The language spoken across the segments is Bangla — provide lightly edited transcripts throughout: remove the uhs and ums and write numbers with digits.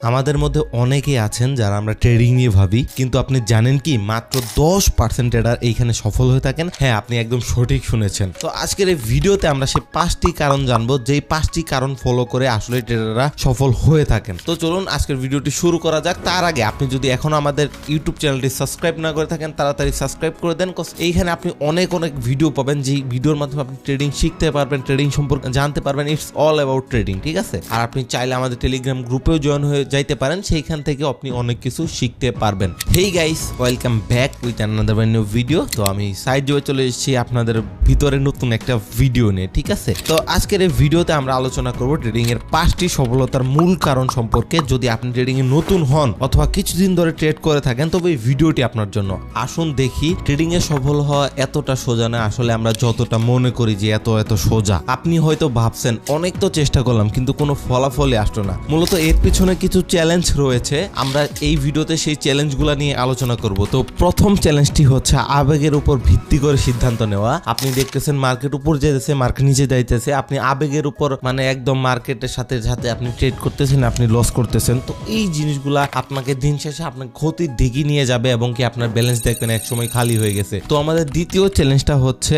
আমাদের মধ্যে অনেকেই আছেন যারা আমরা ট্রেডিং নিয়ে ভাবি, কিন্তু আপনি জানেন কি মাত্র 10% ট্রেডার এইখানে সফল হয়ে থাকেন। হ্যাঁ, আপনি একদম সঠিক শুনেছেন। তো আজকের এই ভিডিওতে আমরা সেই 5টি কারণ জানবো, যেই 5টি কারণ ফলো করে আসলে ট্রেডাররা সফল হয়ে থাকেন। তো চলুন আজকের ভিডিওটি শুরু করা যাক। তার আগে আপনি যদি এখনো আমাদের ইউটিউব চ্যানেলটি সাবস্ক্রাইব না করে থাকেন, তাড়াতাড়ি সাবস্ক্রাইব করে দেন। এইখানে আপনি অনেক ভিডিও পাবেন, যেই ভিডিওর মাধ্যমে আপনি ট্রেডিং শিখতে পারবেন, ট্রেডিং সম্পর্কে জানতে পারবেন। ইটস অল অ্যাবাউট ট্রেডিং, ঠিক আছে? আর আপনি চাইলে আমাদের টেলিগ্রাম গ্রুপেও জয়েন হয়ে যাইতে পারেন, সেইখান থেকে আপনি অনেক কিছু শিখতে পারবেন। Hey guys, welcome back with another new video. তো আমি সাইড জয়ে চলে এসেছি আপনাদের ভিতরে নতুন একটা ভিডিও নিয়ে, ঠিক আছে? তো আজকের এই ভিডিওতে আমরা আলোচনা করব ট্রেডিং এর 5টি সফলতার মূল কারণ সম্পর্কে। যদি আপনি ট্রেডিং এ নতুন হন অথবা কিছুদিন ধরে ট্রেড করে থাকেন, তবে এই ভিডিওটি আপনার জন্য। আসুন দেখি, ট্রেডিং এ সফল হওয়া এতটা সোজা না আসলে আমরা যতটা মনে করি যে এত সোজা। আপনি হয়তো ভাবছেন অনেক তো চেষ্টা করলাম কিন্তু কোনো ফলাফলই আসলো না। মূলত এর পিছনে কিছু চ্যালেঞ্জ রয়েছে, আমরা এই ভিডিওতে সেই চ্যালেঞ্জগুলো নিয়ে আলোচনা করব। তো প্রথম চ্যালেঞ্জটি হচ্ছে আবেগের উপর ভিত্তি করে সিদ্ধান্ত নেওয়া। আপনি দেখতেছেন মার্কেট উপর যেতেছে, মার্কেট নিচে যাইতেছে, আপনি আবেগের উপর মানে একদম মার্কেটের সাথে সাথে আপনি ট্রেড করতেছেন, আপনি লস করতেছেন। তো এই জিনিসগুলা আপনাকে দিন শেষে আপনার ক্ষতির দিকে নিয়ে যাবে এবং কি আপনার ব্যালেন্স দেখবেন এক সময় খালি হয়ে গেছে। তো আমাদের দ্বিতীয় চ্যালেঞ্জটা হচ্ছে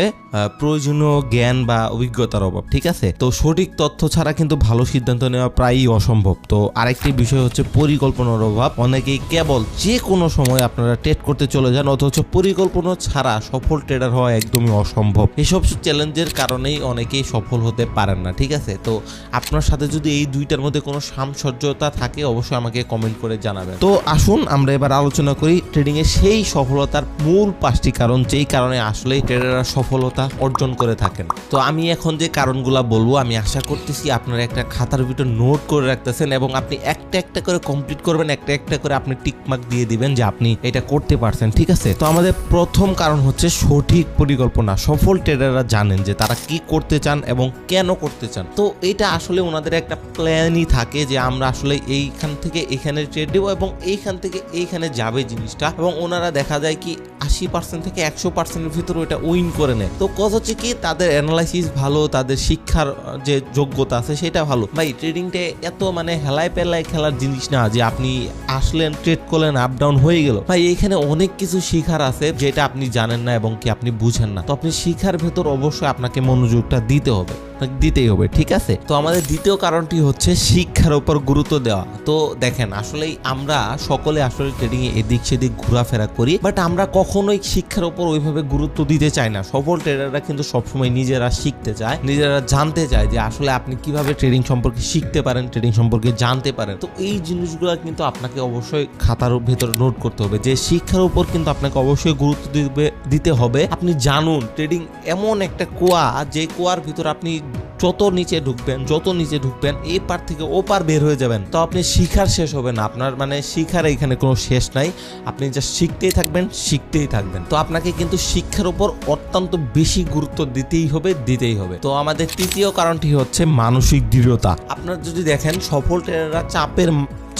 প্রয়োজনীয় জ্ঞান বা অভিজ্ঞতার অভাব, ঠিক আছে? তো সঠিক তথ্য ছাড়া কিন্তু ভালো সিদ্ধান্ত নেওয়া প্রায়ই অসম্ভব। তো আরেকটি বিষয় হচ্ছে পরিকল্পনার অভাব। অনেকেই কেবল যে কোনো সময় আপনারা ট্রেড করতে চলে যান, অথচ পরিকল্পনা ছাড়া সফল ট্রেডার হওয়া একদমই অসম্ভব। এসব চ্যালেঞ্জের কারণেই অনেকেই সফল হতে পারেন না, ঠিক আছে? তো আপনার সাথে যদি এই দুইটার মধ্যে কোনো সামঞ্জস্যতা থাকে, অবশ্যই আমাকে কমেন্ট করে জানাবেন। তো আসুন আমরা এবার আলোচনা করি ট্রেডিং এর সেই সফলতার মূল 5টি কারণ, যেই কারণে আসলে ট্রেডাররা সফলতা অর্জন করে থাকেন। তো আমি এখন যে কারণগুলো বলবো, আমি আশা করতেছি আপনারা একটা খাতার ভিতর নোট করে রাখতেছেন এবং আপনি একটা একটা করে কমপ্লিট করবেন, একটা একটা করে আপনি টিকমার্ক দিয়ে দিবেন যে আপনি এটা করতে পারছেন, ঠিক আছে? তো আমাদের প্রথম কারণ হচ্ছে সঠিক পরিকল্পনা। সফল ট্রেডাররা জানেন যে তারা কি করতে চান এবং কেন করতে চান। তো এটা আসলে ওনাদের একটা প্ল্যানই থাকে যে আমরা আসলে এইখান থেকে এখানে ট্রেড দেবো এবং এইখান থেকে এইখানে যাবে জিনিসটা, এবং ওনারা দেখা যায় কি 80% থেকে 100%-এর ভিতরে ওটা উইন করে নেয়। তো কথা হচ্ছে কি, তাদের অ্যানালাইসিস ভালো, তাদের শিক্ষার যে যোগ্যতা আছে সেটা ভালো। ভাই, ট্রেডিংটা এত মানে হেলায় পেলায় খেলার জিনিস না যে আপনি আসলেন, ট্রেড করলেন, আপ ডাউন হয়ে গেল। ভাই, এখানে অনেক কিছু শিখার আছে যেটা আপনি জানেন না এবং কি আপনি বুঝেন না। তো আপনি শিখার ভেতর অবশ্যই আপনাকে মনোযোগটা দিতেই হবে, ঠিক আছে? তো আমাদের দ্বিতীয় কারণটি হচ্ছে শিক্ষার উপর গুরুত্ব দেওয়া। তো দেখেন, আসলেই আমরা সকলে আসলে ট্রেডিং এ এদিক সেদিক ঘোরাফেরা করি, বাট আমরা কখনোই শিক্ষার উপর ওইভাবে গুরুত্ব দিতে চাই না। সফল ট্রেডাররা কিন্তু সবসময় নিজেরা শিখতে চায়, নিজেরা জানতে চায় যে আসলে আপনি কিভাবে ট্রেডিং সম্পর্কে শিখতে পারেন, ট্রেডিং সম্পর্কে জানতে পারেন। তো এই জিনিসগুলো কিন্তু আপনাকে অবশ্যই খাতার ভেতরে নোট করতে হবে যে শিক্ষার উপর কিন্তু আপনাকে অবশ্যই গুরুত্ব দিতে হবে। আপনি জানুন, ট্রেডিং এমন একটা কুয়া, যে কুয়ার ভিতর আপনি যত নিচে ঢুকবেন এই পার থেকে ও পার বের হয়ে যাবেন। তো আপনি শিখার শেষ হবে না, আপনার মানে শিখার এখানে কোনো শেষ নাই। আপনি যা শিখতেই থাকবেন। তো আপনাকে কিন্তু শিক্ষার উপর অত্যন্ত বেশি গুরুত্ব দিতেই হবে। তো আমাদের তৃতীয় কারণটি হচ্ছে মানসিক দৃঢ়তা। আপনার যদি দেখেন সফল ট্রেডাররা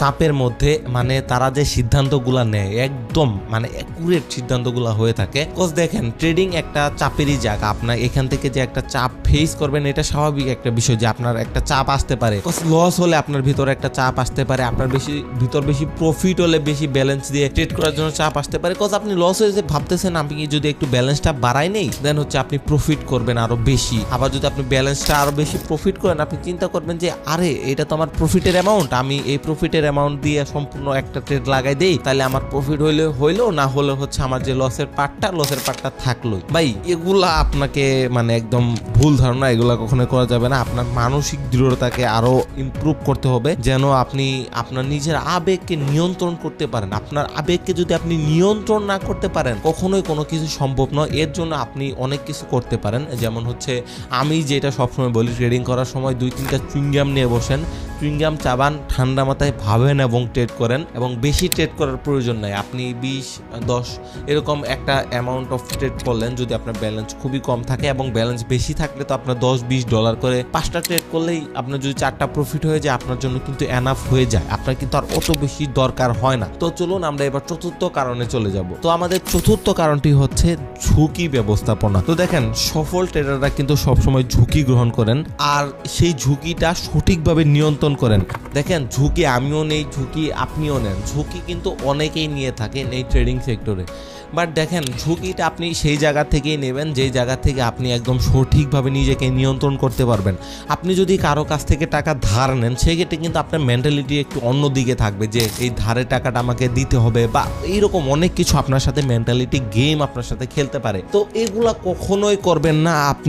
চাপের মধ্যে মানে তারা যে সিদ্ধান্তগুলা নেয় একদম মানে অ্যাকুরেট সিদ্ধান্তগুলা হয়ে থাকে। কোচ দেখেন, ট্রেডিং একটা চাপেরই জায়গা। আপনার এখান থেকে যে একটা চাপ ফেস করবেন, এটা স্বাভাবিক একটা বিষয় যে আপনার একটা চাপ আসতে পারে। কোচ লস হলে আপনার ভিতরে একটা চাপ আসতে পারে, আপনার বেশি প্রফিট হলে বেশি ব্যালেন্স দিয়ে ট্রেড করার জন্য চাপ আসতে পারে। কোচ আপনি লস হয়ে যে ভাবতেছেন আমি যদি একটু ব্যালেন্সটা বাড়াই নেই, দেন হচ্ছে আপনি প্রফিট করবেন আরো বেশি। আবার যদি আপনি ব্যালেন্সটা আরো বেশি প্রফিট করেন, আপনি চিন্তা করবেন যে আরে এটা তো আমার প্রফিটের অ্যামাউন্ট, আমি এই প্রফিটের অ্যামাউন্ট দিয়ে সম্পূর্ণ একটা ট্রেড লাগাই দেই, তাহলে আমার প্রফিট হইলো, না হলে হচ্ছে আমার যে লসের পার্টটা থাকলো। ভাই, এগুলা আপনাকে মানে একদম ভুল ধারণা, এগুলা কখনো করা যাবে না। আপনার মানসিক দৃঢ়তাকে আরো ইমপ্রুভ করতে হবে, যেন আপনি আপনার নিজের আবেগকে নিয়ন্ত্রণ করতে পারেন। আপনার আবেগকে যদি আপনি নিয়ন্ত্রণ না করতে পারেন, কখনোই কোনো কিছু সম্ভব নয়। এর জন্য আপনি অনেক কিছু করতে পারেন, যেমন হচ্ছে আমি যেটা সবসময় বলি, ট্রেডিং করার সময় 2-3টা চুইংগাম নিয়ে বসেন, চুইংগাম চাবান, ঠান্ডা মাথায় ভাবেন এবং ট্রেড করেন। এবং বেশি ট্রেড করার প্রয়োজন নাই, আপনি 20-10 এরকম একটা অ্যামাউন্ট অফ ট্রেড করলেন। যদি আপনার ব্যালেন্স খুবই কম থাকে এবং ব্যালেন্স বেশি থাকলে তো আপনার $10-20 করে 5টা ট্রেড করলেই আপনার যদি 4টা প্রফিট হয়ে যায়, আপনার জন্য কিন্তু এনাফ হয়ে যায়। আপনার কিন্তু আর অত বেশি দরকার হয় না। তো চলুন আমরা এবার চতুর্থ কারণে চলে যাব। তো আমাদের চতুর্থ কারণটি হচ্ছে ঝুঁকি ব্যবস্থাপনা। তো দেখেন, সফল ট্রেডাররা কিন্তু সবসময় ঝুঁকি গ্রহণ করেন আর সেই ঝুঁকিটা সঠিকভাবে নিয়ন্ত্রণ করেন। দেখেন, ঝুঁকি আমিও আমিও নেই ঝুঁকি, আপনিও নেন ঝুঁকি, কিন্তু অনেকেই নিয়ে থাকেন এই ট্রেডিং সেক্টরে। বাট দেখেন ঝুঁকিটা আপনি সেই জায়গা থেকেই নেবেন যেই জায়গা থেকে আপনি একদম সঠিকভাবে নিজেকে নিয়ন্ত্রণ করতে পারবেন। আপনি যদি কারো কাছ থেকে টাকা ধার নেন সেক্ষেত্রে কিন্তু আপনার মেন্টালিটি একটু অন্যদিকে থাকবে, যে এই ধারের টাকাটা আমাকে দিতে হবে, বা এইরকম অনেক কিছু আপনার সাথে মেন্টালিটি গেম আপনার সাথে খেলতে পারে। তো এগুলা কখনোই করবেন না। আপনি